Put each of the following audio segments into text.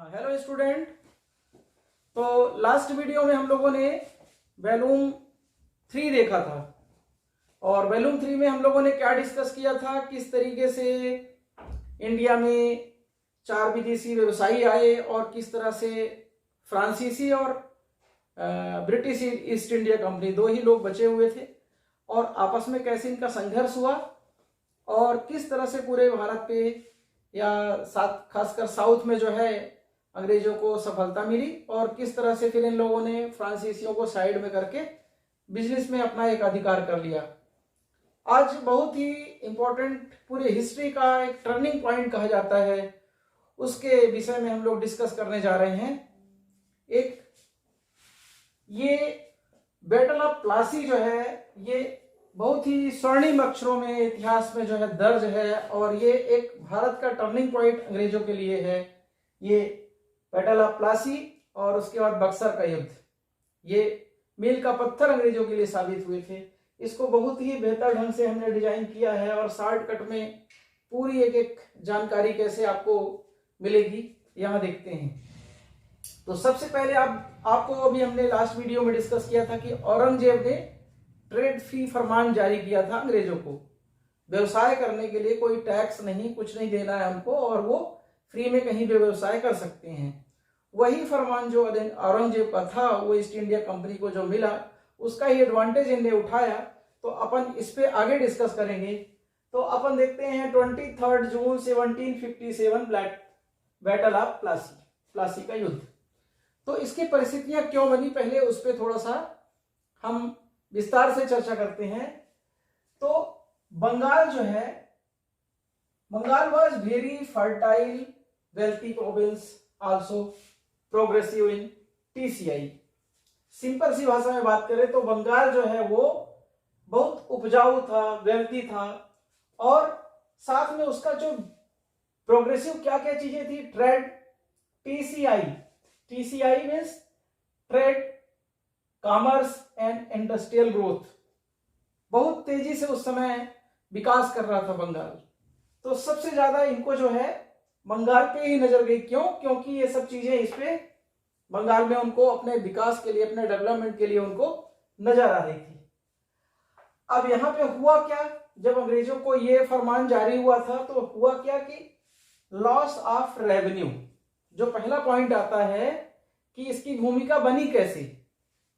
Hello student. तो last video में हम लोगों ने वॉल्यूम 3 देखा था और वॉल्यूम 3 में हम लोगों ने क्या डिस्कस किया था, किस तरीके से इंडिया में 4 विदेशी व्यवसायी आए और किस तरह से फ्रांसीसी और ब्रिटिश ईस्ट इंडिया कंपनी दो ही लोग बचे हुए थे और आपस में कैसे इनका संघर्ष हुआ और किस तरह से पूरे भारत पे या खासकर साउथ में जो है अंग्रेजों को सफलता मिली और किस तरह से फिर इन लोगों ने फ्रांसीसियों को साइड में करके बिजनेस में अपना एक अधिकार कर लिया। आज बहुत ही इंपॉर्टेंट पूरे हिस्ट्री का एक टर्निंग पॉइंट कहा जाता है, उसके विषय में हम लोग डिस्कस करने जा रहे हैं। एक ये बैटल ऑफ प्लासी जो है ये बहुत ही स्वर्णिम अक्षरों में इतिहास में जो है दर्ज है और ये एक भारत का टर्निंग पॉइंट अंग्रेजों के लिए है। ये बैटल ऑफ प्लासी और उसके बाद बक्सर का युद्ध, ये मील का पत्थर अंग्रेजों के लिए साबित हुए थे। इसको बहुत ही बेहतर ढंग से हमने डिजाइन किया है और शॉर्टकट में पूरी एक एक जानकारी कैसे आपको मिलेगी यहाँ देखते हैं। तो सबसे पहले आपको अभी हमने लास्ट वीडियो में डिस्कस किया था कि औरंगजेब ने ट्रेड फ्री फरमान जारी किया था अंग्रेजों को, व्यवसाय करने के लिए कोई टैक्स नहीं, कुछ नहीं देना है उनको और वो फ्री में कहीं भी व्यवसाय कर सकते हैं। वही फरमान जो औरंगजेब का था वो ईस्ट इंडिया कंपनी को जो मिला उसका ही एडवांटेज इन्हें उठाया। तो अपन इस पे आगे डिस्कस करेंगे। तो अपन देखते हैं 23 जून 1757 बैटल ऑफ प्लासी का युद्ध। तो इसकी परिस्थितियां क्यों बनी, पहले उस पर थोड़ा सा हम विस्तार से चर्चा करते हैं। तो बंगाल जो है, Bengal was very fertile wealthy province also progressive in TCI. Simple सी भाषा में बात करें तो बंगाल जो है वो बहुत उपजाऊ था, वेल्थी था और साथ में उसका जो प्रोग्रेसिव क्या क्या चीजें थी, trade, TCI means trade, commerce and industrial growth, बहुत तेजी से उस समय विकास कर रहा था बंगाल। तो सबसे ज्यादा इनको जो है बंगाल पे ही नजर गई। क्यों? क्योंकि ये सब चीजें इस पे बंगाल में उनको अपने विकास के लिए, अपने डेवलपमेंट के लिए उनको नजर आ रही थी। अब यहाँ पे हुआ क्या, जब अंग्रेजों को ये फरमान जारी हुआ था तो हुआ क्या कि लॉस ऑफ रेवेन्यू, जो पहला पॉइंट आता है कि इसकी भूमिका बनी कैसे।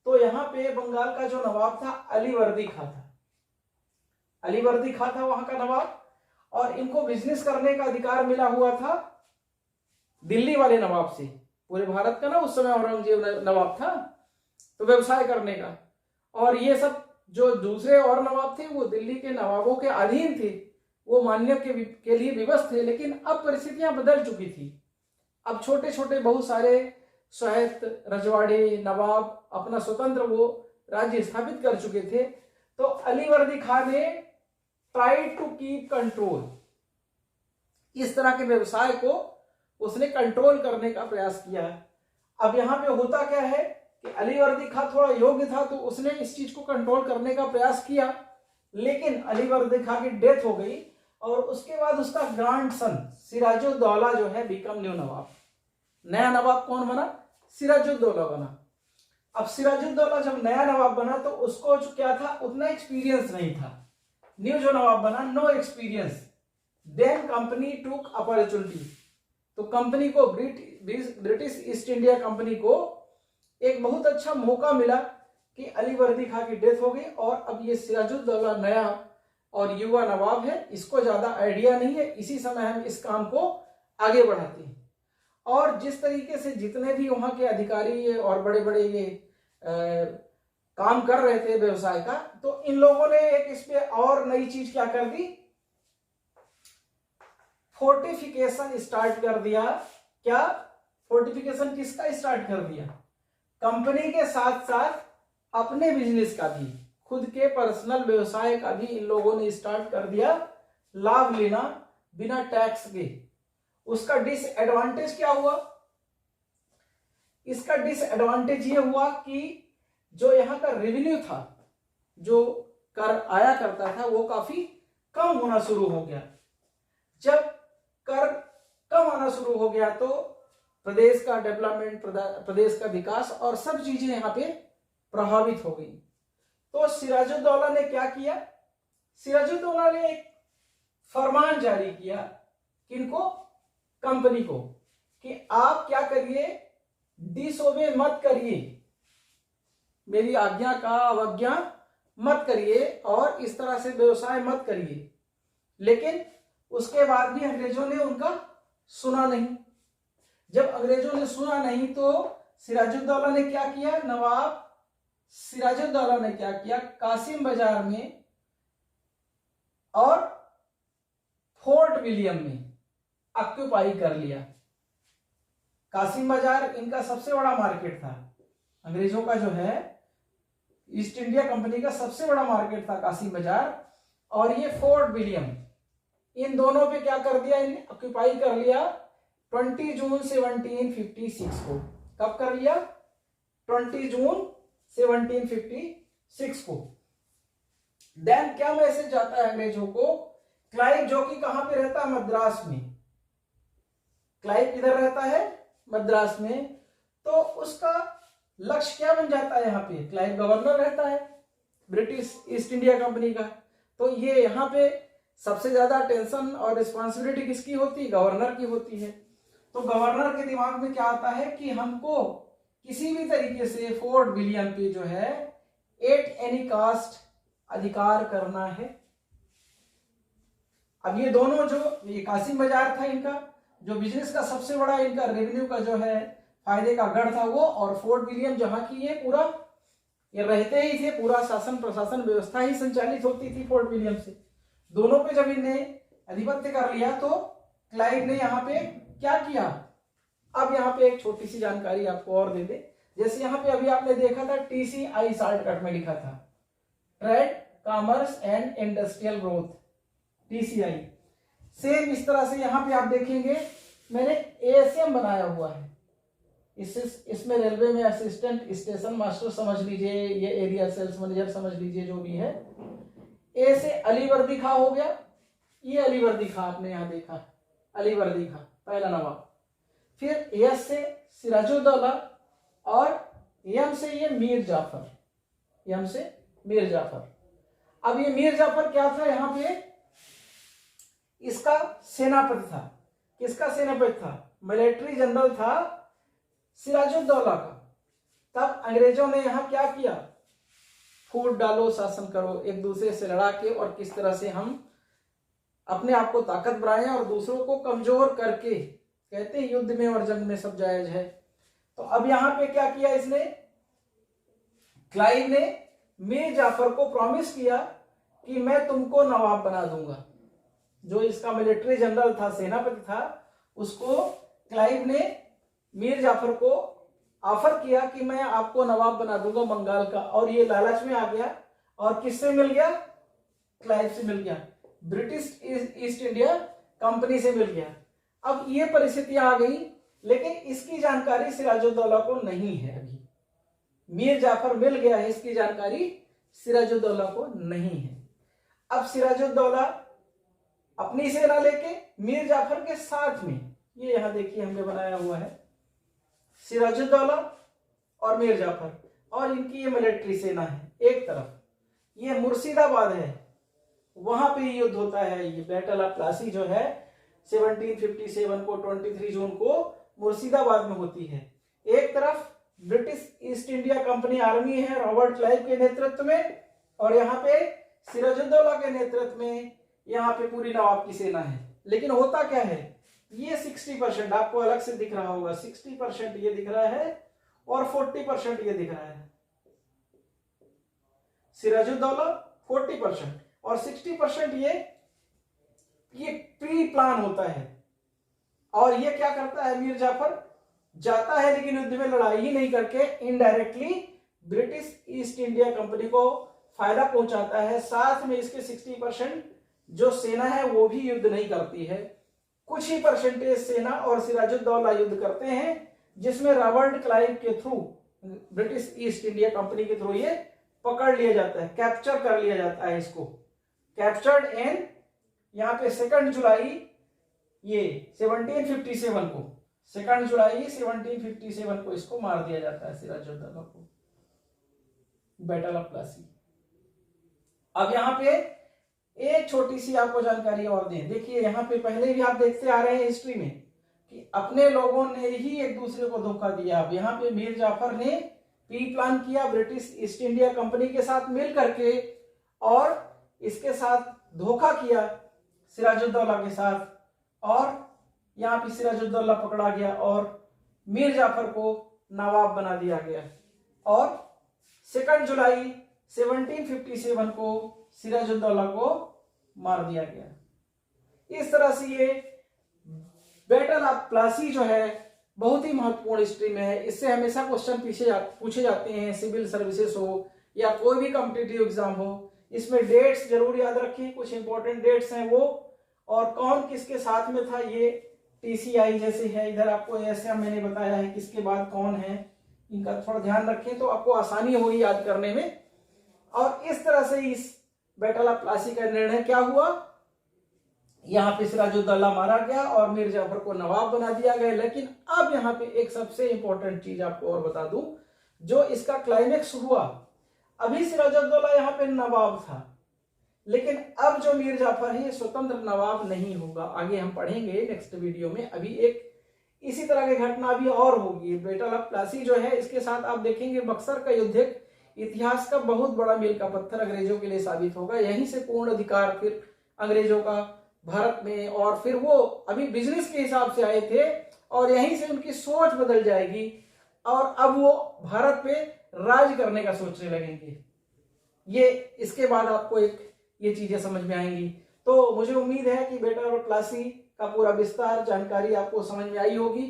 तो यहाँ पे बंगाल का जो नवाब था अलीवर्दी खां था, अलीवर्दी खां था वहां का नवाब और इनको बिजनेस करने का अधिकार मिला हुआ था दिल्ली वाले नवाब से। पूरे भारत का ना उस समय औरंगजेब नवाब था, तो व्यवसाय करने का। और ये सब जो दूसरे और नवाब थे वो दिल्ली के नवाबों के अधीन थे, वो मान्य के लिए विवश थे। लेकिन अब परिस्थितियां बदल चुकी थी। अब छोटे छोटे बहुत सारे स्वायत्त रजवाड़े, नवाब अपना स्वतंत्र वो राज्य स्थापित कर चुके थे। तो अलीवर्दी खां ने ट्राई टू कीप कंट्रोल, इस तरह के व्यवसाय को उसने कंट्रोल करने का प्रयास किया। अब यहाँ पे होता क्या है कि अलीवर्दी खां थोड़ा योग्य था तो उसने इस चीज को कंट्रोल करने का प्रयास किया, लेकिन अलीवर्दी खां की डेथ हो गई और उसके बाद उसका ग्रैंडसन सिराजुद्दौला जो है बिकम न्यू नवाब। नया नवाब कौन बना? सिराजुद्दौला बना। अब सिराजुद्दौला जब नया नवाब बना तो उसको जो क्या था, उतना एक्सपीरियंस नहीं था। न्यू जो नवाब बना, नो एक्सपीरियंस। देन कंपनी टूक अपॉर्चुनिटी, तो कंपनी को, ब्रिटिश ईस्ट इंडिया कंपनी को एक बहुत अच्छा मौका मिला कि अलीवर्दी खां की डेथ हो गई और अब ये सिराजुद्दौला नया और युवा नवाब है, इसको ज्यादा आइडिया नहीं है, इसी समय हम इस काम को आगे बढ़ाते हैं। और जिस तरीके से जितने भी वहां के अधिकारी और बड़े बड़े ये काम कर रहे थे व्यवसाय का, तो इन लोगों ने एक इस पे और नई चीज क्या कर दी, फोर्टिफिकेशन स्टार्ट कर दिया। क्या? फोर्टिफिकेशन किसका स्टार्ट कर दिया? कंपनी के साथ साथ अपने बिजनेस का भी, खुद के पर्सनल व्यवसाय का भी इन लोगों ने स्टार्ट कर दिया, लाभ लेना बिना टैक्स के। उसका डिसएडवांटेज क्या हुआ? इसका डिसएडवांटेज ये हुआ कि जो यहाँ का रेवेन्यू था, जो कर आया करता था, वो काफी कम होना शुरू हो गया। जब कर कम आना शुरू हो गया तो प्रदेश का डेवलपमेंट, प्रदेश का विकास और सब चीजें यहाँ पे प्रभावित हो गई। तो सिराजुद्दौला ने क्या किया? सिराजुद्दौला ने एक फरमान जारी किया, किनको? कंपनी को, कि आप क्या करिए, डिसओबे मत करिए, मेरी आज्ञा का अवज्ञा मत करिए और इस तरह से व्यवसाय मत करिए। लेकिन उसके बाद भी अंग्रेजों ने उनका सुना नहीं। जब अंग्रेजों ने सुना नहीं तो सिराजुद्दौला ने क्या किया? नवाब सिराजुद्दौला ने क्या किया? कासिम बाजार में और फोर्ट विलियम में ऑक्यूपाई कर लिया। कासिम बाजार इनका सबसे बड़ा मार्केट था, अंग्रेजों का जो है ईस्ट इंडिया कंपनी का सबसे बड़ा मार्केट था कासिम बाजार, और ये फोर्ट विलियम, इन दोनों पे क्या कर दिया? इन्हें ऑक्यूपाई कर लिया 20 जून 1756 को। कब कर लिया? 20 जून 1756 को। देन क्या मैसेज जाता है अंग्रेजों को? क्लाइव, जो कि कहां पे रहता है? मद्रास में। क्लाइव किधर रहता है? मद्रास में। तो उसका लक्ष्य क्या बन जाता है? यहाँ पे क्लाइव गवर्नर रहता है ब्रिटिश ईस्ट इंडिया कंपनी का। तो ये यहाँ पे सबसे ज्यादा टेंशन और रिस्पॉन्सिबिलिटी किसकी होती है? गवर्नर की होती है। तो गवर्नर के दिमाग में क्या आता है कि हमको किसी भी तरीके से फोर्ट विलियम पे जो है एट एनी कास्ट अधिकार करना है। अब ये दोनों, जो ये कासिम बाजार था इनका, जो बिजनेस का सबसे बड़ा इनका रेवेन्यू का जो है फायदे का गढ़ था वो, और फोर्ट विलियम जहां की ये पूरा ये रहते ही थे, पूरा शासन प्रशासन व्यवस्था ही संचालित होती थी फोर्ट विलियम से। दोनों पे जब इनने आधिपत्य कर लिया तो क्लाइव ने यहाँ पे क्या किया? अब यहाँ पे एक छोटी सी जानकारी आपको और दे दे। जैसे यहाँ पे अभी आपने देखा था TCI शॉर्टकट में लिखा था, trade commerce and industrial growth, TCI। Same इस तरह से यहाँ पे आप देखेंगे मैंने ASM बनाया हुआ है। इसमें रेलवे में असिस्टेंट स्टेशन मास्टर समझ लीजिए, ये एरिया सेल्स मैनेजर समझ लीजिए, जो भी है। ए से अलीवर्दी खां हो गया, ये अलीवर्दी खां आपने यहाँ देखा, अलीवर्दी खां पहला नवाब। फिर यस से सिराजुद्दौला और यम से ये मीर जाफर, यम से मीर जाफर। अब ये मीर जाफर क्या था? यहाँ पे इसका सेनापति था। किसका सेनापति था? मिलिट्री जनरल था सिराजुद्दौला का। तब अंग्रेजों ने यहाँ क्या किया? फूट डालो, शासन करो, एक दूसरे से लड़ा के, और किस तरह से हम अपने आप को ताकत बढ़ाएं और दूसरों को कमजोर करके, कहते हैं युद्ध में और जंग में सब जायज है। तो अब यहाँ पे क्या किया इसने? क्लाइव ने मीर जाफर को प्रॉमिस किया कि मैं तुमको नवाब बना दूंगा। जो इसका मिलिट्री जनरल था, सेनापति था, उसको क्लाइव ने मीर जाफर को ऑफर किया कि मैं आपको नवाब बना दूंगा बंगाल का। और ये लालच में आ गया, और किससे मिल गया? क्लाइव से मिल गया, ब्रिटिश ईस्ट इंडिया कंपनी से मिल गया। अब ये परिस्थितियां आ गई, लेकिन इसकी जानकारी सिराजुद्दौला को नहीं है। अभी मीर जाफर मिल गया है, इसकी जानकारी सिराजुद्दौला को नहीं है। अब सिराजुद्दौला अपनी सेना लेके मीर जाफर के साथ में, ये यहां देखिए हमने बनाया हुआ है, सिराजुद्दौला और मीर जाफर, और इनकी ये मिलिट्री सेना है। एक तरफ ये मुर्शिदाबाद है, वहां पे युद्ध होता है। ये बैटल ऑफ प्लासी जो है 1757 को 23 जून को मुर्शिदाबाद में होती है। एक तरफ British east India company army है रॉबर्ट क्लाइव के नेतृत्व में, और यहाँ पे सिराजुद्दौला के नेतृत्व में यहाँ पे पूरी नवाब की सेना है। लेकिन होता क्या है, ये 60% आपको अलग से दिख रहा होगा, 60% ये दिख रहा है और 40% ये दिख रहा है। सिराजुद्दौला 40% और 60% ये प्री प्लान होता है। और ये क्या करता है? मीर जाफर जाता है लेकिन युद्ध में लड़ाई ही नहीं करके indirectly British east India company को फायदा पहुंचाता है। साथ में इसके 60% जो सेना है वो भी युद्ध नहीं करती है, कुछ ही परसेंटेज सेना और सिराजुद्दौला युद्ध करते हैं, जिसमें रॉबर्ट क्लाइव के through, British east India company के थ्रू ये पकड़ लिया जाता है, कैप्चर कर लिया जाता है। इसको कैप्चर्ड एंड यहाँ पे 2 जुलाई ये 1757 को 2 जुलाई 1757 को इसको मार दिया जाता है सिराजुद्दौला को, बैटल ऑफ प्लासी। अब यहाँ पे एक छोटी सी आपको जानकारी और दें। देखिए यहाँ पे पहले भी आप देखते आ रहे हैं हिस्ट्री में कि अपने लोगों ने ही एक दूसरे को धोखा दिया। अब यहाँ पे मीर जाफर ने प्री प्लान किया ब्रिटिश ईस्ट इंडिया कंपनी के साथ मिल करके और इसके साथ धोखा किया सिराजुद्दौला के साथ, और यहाँ पे सिराजुद्दौला पकड़ा गया और मीर जाफर को नवाब बना दिया गया और 2 जुलाई 1757 को सिराजुद्दौला को मार दिया गया। इस तरह से ये बैटल ऑफ प्लासी जो है बहुत ही महत्वपूर्ण हिस्ट्री में है। इससे हमेशा क्वेश्चन पूछे जाते हैं, सिविल सर्विसेज हो या कोई भी कॉम्पिटिटिव एग्जाम हो। इसमें डेट्स जरूर याद रखें, कुछ इंपॉर्टेंट डेट्स हैं वो, और कौन किसके साथ में था ये टीसीआई जैसे है, इधर आपको ऐसे मैंने बताया है किसके बाद कौन है, इनका थोड़ा ध्यान रखें तो आपको आसानी होगी याद करने में। और इस तरह से इस बैटल ऑफ प्लासी का निर्णय क्या हुआ, यहाँ पे सिराजुद्दौला मारा गया और मीर जाफर को नवाब बना दिया गया। लेकिन अब यहाँ पे एक सबसे इंपॉर्टेंट चीज आपको और बता दूं, जो इसका क्लाइमेक्स हुआ, अभी सिराजुद्दौला यहाँ पे नवाब था, लेकिन अब जो मीर जाफर है ये स्वतंत्र नवाब नहीं होगा। आगे हम पढ़ेंगे नेक्स्ट वीडियो में। अभी एक इसी तरह की घटना भी और होगी। बैटल ऑफ प्लासी जो है इसके साथ आप देखेंगे बक्सर का युद्ध इतिहास का बहुत बड़ा मील का पत्थर अंग्रेजों के लिए साबित होगा। यहीं से पूर्ण अधिकार फिर अंग्रेजों का भारत में, और फिर वो अभी बिजनेस के हिसाब से आए थे और यहीं से उनकी सोच बदल जाएगी और अब वो भारत पे राज करने का सोचने लगेंगे। ये इसके बाद आपको ये चीजें समझ में आएंगी। तो मुझे उम्मीद है कि बैटल ऑफ प्लासी का पूरा विस्तार जानकारी आपको समझ में आई होगी।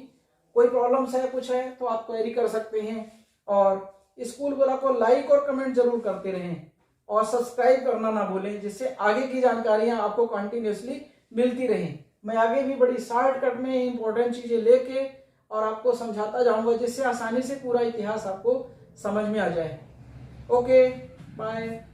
कोई प्रॉब्लम्स है कुछ है तो आप क्वेरी कर सकते हैं, और स्कूल गोला को लाइक और कमेंट जरूर करते रहें और सब्सक्राइब करना ना भूलें, जिससे आगे की जानकारियां आपको कंटिन्यूअसली मिलती रहें। मैं आगे भी बड़ी शॉर्टकट में इंपॉर्टेंट चीजें लेके और आपको समझाता जाऊंगा, जिससे आसानी से पूरा इतिहास आपको समझ में आ जाए। Okay, bye.